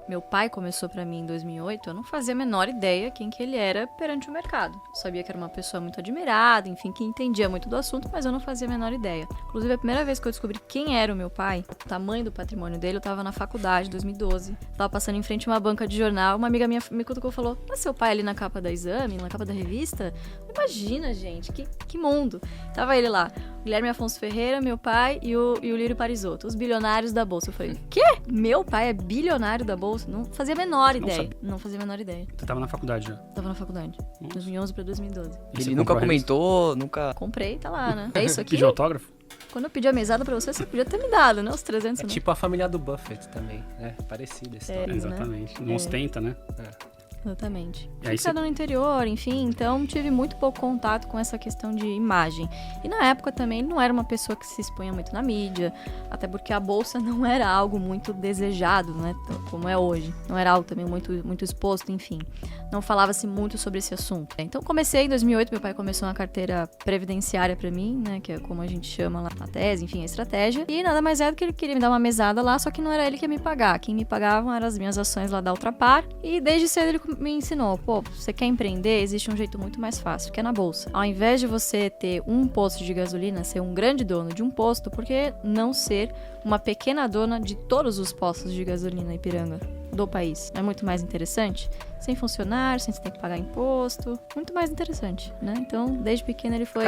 meu pai começou pra mim em 2008, eu não fazia a menor ideia quem que ele era perante o mercado. Eu sabia que era uma pessoa muito admirada, enfim, que entendia muito do assunto, mas eu não fazia a menor ideia. Inclusive, a primeira vez que eu descobri quem era o meu pai, o tamanho do patrimônio dele, eu tava na faculdade, 2012. Tava passando em frente a uma banca de jornal, uma amiga minha me cutucou e falou: "Mas seu pai ali na capa da Exame, na capa da revista?" Imagina, gente, que mundo. Tava ele lá, Guilherme Afonso Ferreira, meu pai e o Lírio Parisotto, os bilionários da Bolsa. Eu falei, quê? Meu pai é bilionário da Bolsa? Não fazia a menor ideia. Não fazia a menor ideia. Você tava na faculdade já? Tava na faculdade. 2011 pra 2012. Ele nunca comentou, nunca... Comprei, tá lá, né? É isso aqui. Pediu autógrafo? Quando eu pedi a mesada pra você podia ter me dado, né? Os 300, É né? tipo a família do Buffett também, né? Parecida a história. É, Exatamente. Não ostenta, né? Exatamente. E aí Ficando no interior, enfim, então tive muito pouco contato com essa questão de imagem. E na época também ele não era uma pessoa que se expunha muito na mídia, até porque a bolsa não era algo muito desejado, né, como é hoje. Não era algo também muito exposto, enfim. Não falava-se muito sobre esse assunto. Então comecei em 2008, meu pai começou uma carteira previdenciária pra mim, né, que é como a gente chama lá na tese, enfim, a estratégia. E nada mais é do que ele queria me dar uma mesada lá, só que não era ele que ia me pagar. Quem me pagavam eram as minhas ações lá da Ultrapar. E desde cedo ele me ensinou, pô, você quer empreender, existe um jeito muito mais fácil, que é na bolsa. Ao invés de você ter um posto de gasolina, ser um grande dono de um posto, por que não ser uma pequena dona de todos os postos de gasolina Ipiranga do país? É muito mais interessante? Sem funcionário, sem você ter que pagar imposto, muito mais interessante, né? Então, desde pequena ele foi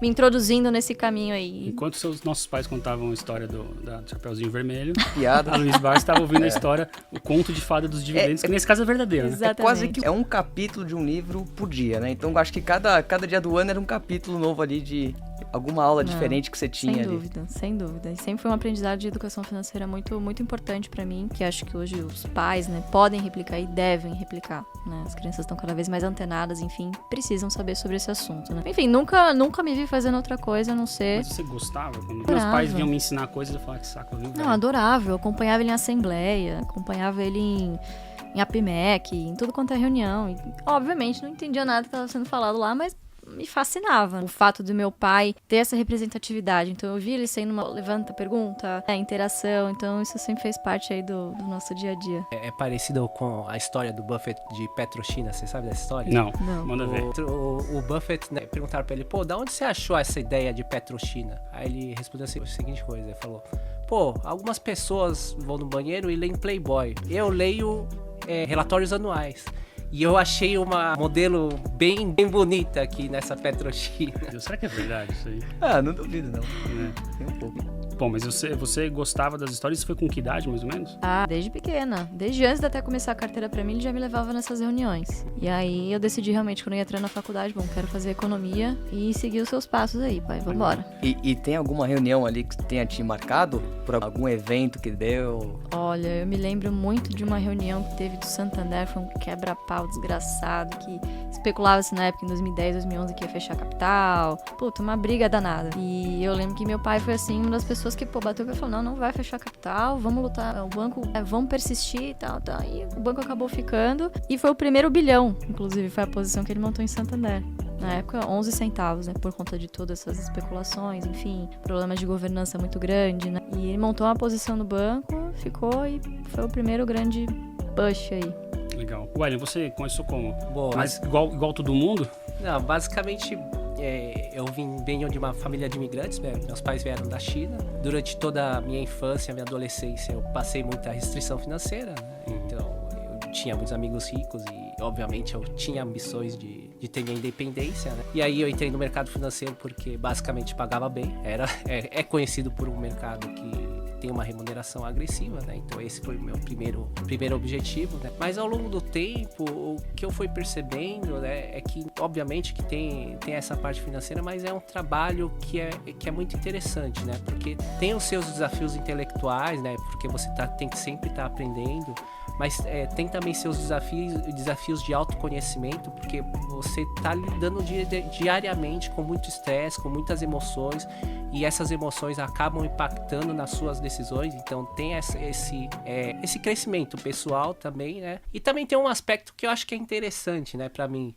me introduzindo nesse caminho aí. Enquanto nossos pais contavam a história do Chapeuzinho Vermelho, Piada. a Luiz Barros estava ouvindo a história, o conto de fada dos dividendos, que nesse caso é verdadeiro, né? Exatamente. É quase que um capítulo de um livro por dia, né? Então eu acho que cada dia do ano era um capítulo novo ali de alguma aula diferente que você tinha sem ali. dúvida, sem dúvida. E sempre foi um aprendizado de educação financeira muito, muito importante pra mim, que acho que hoje os pais, né, podem replicar e devem replicar, né? As crianças estão cada vez mais antenadas, enfim, precisam saber sobre esse assunto, né? Enfim, nunca me vi fazendo outra coisa a não ser... Mas você gostava? Quando meus Adorava. pais vinham me ensinar coisas, eu falava, que saco, viu, velho? Não, adorável. Eu acompanhava ele em assembleia, acompanhava ele em APMEC, em tudo quanto é reunião. E, obviamente, não entendia nada que estava sendo falado lá, mas me fascinava o fato do meu pai ter essa representatividade. Então eu vi ele sendo uma levanta pergunta, interação, então isso sempre fez parte aí do nosso dia a dia. É parecido com a história do Buffett de Petrochina, você sabe dessa história? Não, Não. manda ver. O Buffett, né, perguntaram pra ele, pô, da onde você achou essa ideia de Petrochina? Aí ele respondeu assim, a seguinte coisa, ele falou, pô, algumas pessoas vão no banheiro e leem Playboy. Eu leio relatórios anuais. E eu achei uma modelo bem bonita aqui nessa Petrochina. Será que é verdade isso aí? Ah, não duvido não. É. Nem um pouco. Bom, mas você gostava das histórias? Isso foi com que idade, mais ou menos? Ah, desde pequena. Desde antes de até começar a carteira pra mim, ele já me levava nessas reuniões. E aí eu decidi realmente, quando eu ia entrar na faculdade, bom, quero fazer economia e seguir os seus passos aí, pai, vambora. E tem alguma reunião ali que tenha te marcado? Por algum evento que deu? Olha, eu me lembro muito de uma reunião que teve do Santander, foi um quebra-pau desgraçado, que especulava-se na época, em 2010, 2011, que ia fechar a capital. Puta, uma briga danada. E eu lembro que meu pai foi, assim, uma das pessoas que, bateu e falou, não vai fechar a capital, vamos lutar, o banco, vamos persistir e tal. E o banco acabou ficando, e foi o primeiro bilhão, inclusive, foi a posição que ele montou em Santander. Na época, 11 centavos, né, por conta de todas essas especulações, enfim, problemas de governança muito grande, né. E ele montou uma posição no banco, ficou e foi o primeiro grande push aí. Legal. William, você começou como? Bom, Mas igual todo mundo? Não, basicamente, eu venho de uma família de imigrantes, né? Meus pais vieram da China. Durante toda a minha infância, minha adolescência, eu passei muita restrição financeira, né? Então, eu tinha muitos amigos ricos e, obviamente, eu tinha ambições de ter minha independência, né? E aí eu entrei no mercado financeiro porque, basicamente, pagava bem. É conhecido por um mercado que tem uma remuneração agressiva, né? Então esse foi o meu primeiro objetivo, né? Mas ao longo do tempo, o que eu fui percebendo, né, é que obviamente que tem essa parte financeira, mas é um trabalho que é muito interessante, né? Porque tem os seus desafios intelectuais, né? Porque você tem que sempre estar aprendendo, mas tem também seus desafios de autoconhecimento, porque você está lidando diariamente com muito estresse, com muitas emoções, e essas emoções acabam impactando nas suas decisões, então tem esse crescimento pessoal também, né? E também tem um aspecto que eu acho que é interessante, né, pra mim,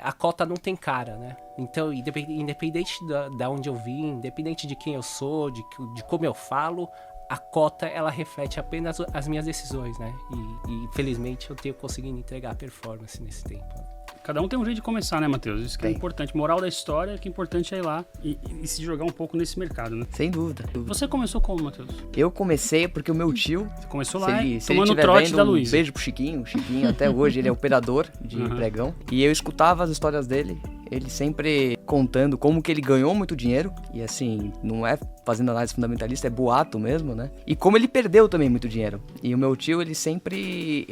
a cota não tem cara, né? Então, independente da onde eu vim, independente de quem eu sou, de como eu falo, a cota, ela reflete apenas as minhas decisões, né? E felizmente eu tenho conseguido entregar performance nesse tempo. Cada um tem um jeito de começar, né, Matheus? Isso que é Tem. importante. Moral da história, que é importante é ir lá e se jogar um pouco nesse mercado, né? Sem dúvida. Você começou como, Matheus? Eu comecei porque o meu tio, Você começou se lá, ele tomando estiver trote vendo, da um Luísa. beijo pro Chiquinho. O Chiquinho até hoje ele é operador de pregão. E eu escutava as histórias dele, ele sempre contando como que ele ganhou muito dinheiro. E assim, não é fazendo análise fundamentalista, é boato mesmo, né? E como ele perdeu também muito dinheiro. E o meu tio, ele sempre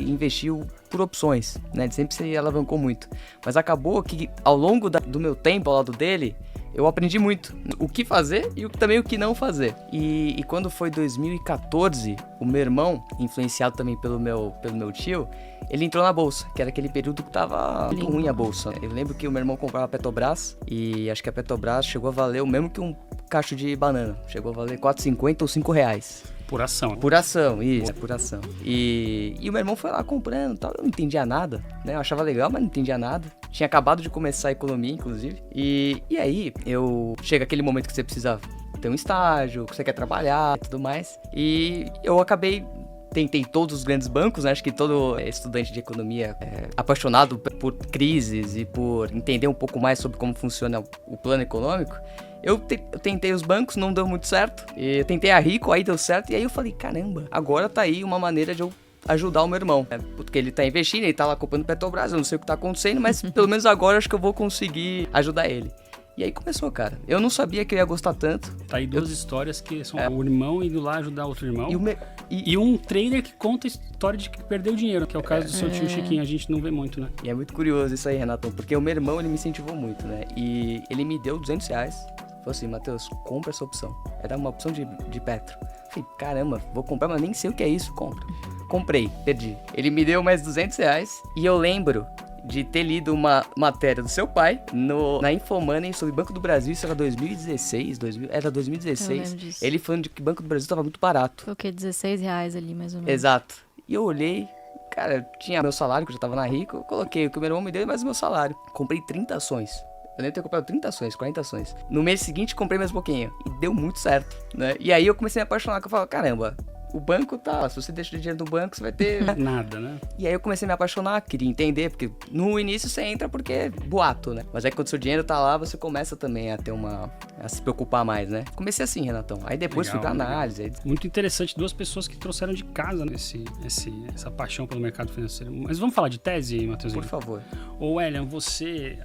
investiu por opções, né? Ele sempre se alavancou muito. Mas acabou que ao longo do meu tempo ao lado dele, eu aprendi muito o que fazer e também o que não fazer. E quando foi 2014, o meu irmão, influenciado também pelo meu tio, ele entrou na bolsa, que era aquele período que tava muito ruim a bolsa. Eu lembro que o meu irmão comprava a Petrobras e acho que a Petrobras chegou a valer o mesmo que um cacho de banana. Chegou a valer R$4,50 ou R$5. Por ação. Por ação, isso, por ação. E o meu irmão foi lá comprando e tal, eu não entendia nada, né? Eu achava legal, mas não entendia nada. Tinha acabado de começar a economia, inclusive. E aí, chega aquele momento que você precisa ter um estágio, que você quer trabalhar e tudo mais. E eu acabei... Tentei todos os grandes bancos, né? Acho que todo estudante de economia é apaixonado por crises e por entender um pouco mais sobre como funciona o plano econômico. Eu tentei os bancos, não deu muito certo. E tentei a Rico, aí deu certo. E aí eu falei, caramba, agora tá aí uma maneira de eu ajudar o meu irmão. Né? Porque ele tá investindo, ele tá lá comprando Petrobras, eu não sei o que tá acontecendo, mas pelo menos agora acho que eu vou conseguir ajudar ele. E aí começou, cara. Eu não sabia que eu ia gostar tanto. Tá aí duas histórias que são o irmão indo lá ajudar outro irmão. E um trader que conta a história de que perdeu dinheiro, que é o caso do seu tio Chiquinho. A gente não vê muito, né? E é muito curioso isso aí, Renatão, porque o meu irmão, ele me incentivou muito, né? E ele me deu R$200. Falou assim, Matheus, compra essa opção. Era uma opção de Petro. Falei, caramba, vou comprar, mas nem sei o que é isso, compra. Comprei, perdi. Ele me deu mais R$200 e eu lembro de ter lido uma matéria do seu pai na Infomoney sobre Banco do Brasil, isso era 2016, era 2016. Eu lembro disso. Ele falando de que Banco do Brasil estava muito barato. Foi o quê? R$16 ali, mais ou menos. Exato. E eu olhei, cara, eu tinha meu salário, que eu já tava na Rico, eu coloquei o que o meu irmão me deu mais o meu salário. Comprei 30 ações. Eu lembro de ter comprado 30 ações, 40 ações. No mês seguinte, comprei mais um pouquinho. E deu muito certo, né? E aí eu comecei a me apaixonar, que eu falava, caramba, o banco tá, se você deixa o dinheiro no banco, você vai ter... Nada, né? E aí eu comecei a me apaixonar, queria entender, porque no início você entra porque é boato, né? Mas aí quando seu dinheiro tá lá, você começa também a ter a se preocupar mais, né? Comecei assim, Renatão. Aí depois Legal, fui pra legal. análise. Aí... Muito interessante, duas pessoas que trouxeram de casa, né, essa paixão pelo mercado financeiro. Mas vamos falar de tese, Matheusinho? Por favor. Ô, Elian,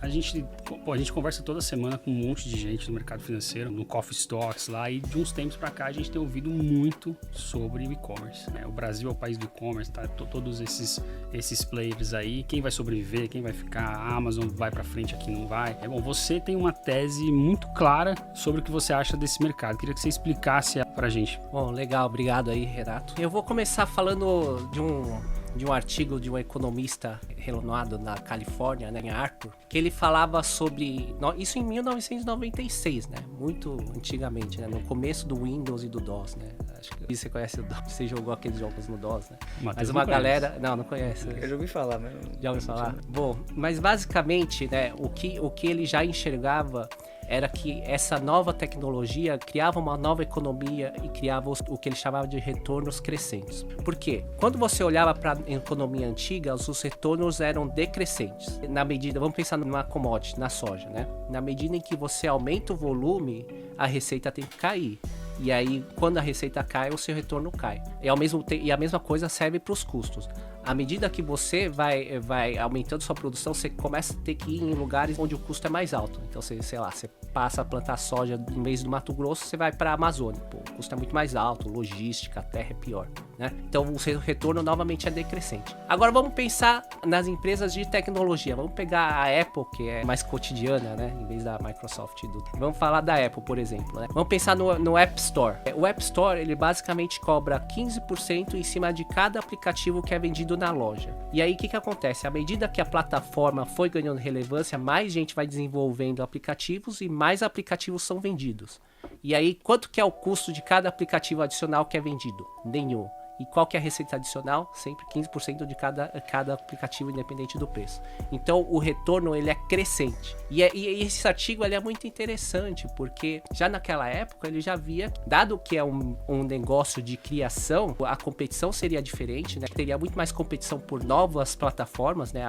a gente conversa toda semana com um monte de gente no mercado financeiro, no Coffee Stocks lá, e de uns tempos pra cá a gente tem ouvido muito sobre o e-commerce. O Brasil é o país do e-commerce, tá? Todos esses players aí, quem vai sobreviver, quem vai ficar, a Amazon vai pra frente, aqui não vai. Bom, você tem uma tese muito clara sobre o que você acha desse mercado. Queria que você explicasse pra gente. Bom, legal, obrigado aí, Renato. Eu vou começar falando de um artigo de um economista renomado na Califórnia, né, em Arthur, que ele falava sobre isso em 1996, né, muito antigamente, né, no começo do Windows e do DOS, né. Acho que você conhece o DOS, você jogou aqueles jogos no DOS, né? Mateus mas uma não galera, não conhece. Eu já ouvi falar, mas... Já ouviu falar? Bom, mas basicamente, né, o que ele já enxergava era que essa nova tecnologia criava uma nova economia e criava o que ele chamava de retornos crescentes. Por quê? Quando você olhava para a economia antiga, os retornos eram decrescentes. Na medida, vamos pensar numa commodity, na soja, né? Na medida em que você aumenta o volume, a receita tem que cair. E aí, quando a receita cai, o seu retorno cai. E a mesma coisa serve para os custos. À medida que você vai aumentando sua produção, você começa a ter que ir em lugares onde o custo é mais alto. Então, você passa a plantar soja no meio do Mato Grosso, você vai para a Amazônia. Pô, o custo é muito mais alto, logística, a terra é pior, né? Então, o seu retorno novamente é decrescente. Agora, vamos pensar nas empresas de tecnologia. Vamos pegar a Apple, que é mais cotidiana, né? Em vez da Microsoft. Vamos falar da Apple, por exemplo, né? Vamos pensar no App Store. O App Store, ele basicamente cobra 15% em cima de cada aplicativo que é vendido na loja. E aí, o que acontece? À medida que a plataforma foi ganhando relevância, mais gente vai desenvolvendo aplicativos e mais aplicativos são vendidos. E aí, quanto que é o custo de cada aplicativo adicional que é vendido? Nenhum. E qual que é a receita adicional? Sempre 15% de cada aplicativo, independente do preço. Então, o retorno ele é crescente. E esse artigo ele é muito interessante, porque já naquela época ele já via, dado que é um negócio de criação, a competição seria diferente, né? Teria muito mais competição por novas plataformas, né?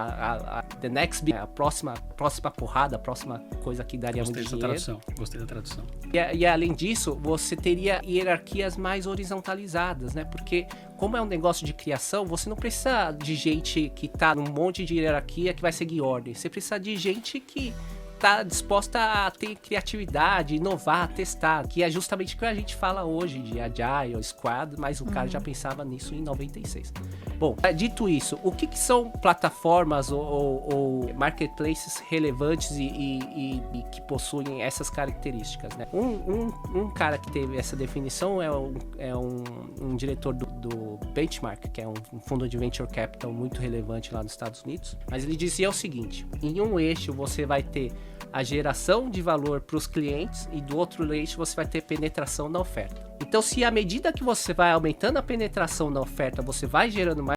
The next, a próxima porrada, a próxima coisa que daria muito dinheiro. Gostei da tradução. E além disso, você teria hierarquias mais horizontalizadas, né? Porque como é um negócio de criação, você não precisa de gente que tá num monte de hierarquia que vai seguir ordem. Você precisa de gente que tá disposta a ter criatividade, inovar, testar, que é justamente o que a gente fala hoje de Agile, Squad, mas o cara já pensava nisso em 96. Bom, dito isso, o que são plataformas ou marketplaces relevantes e que possuem essas características, né? Um cara que teve essa definição é um diretor do Benchmark, que é um fundo de venture capital muito relevante lá nos Estados Unidos, mas ele dizia o seguinte: em um eixo você vai ter a geração de valor para os clientes e do outro eixo você vai ter penetração na oferta. Então, se à medida que você vai aumentando a penetração na oferta, você vai gerando mais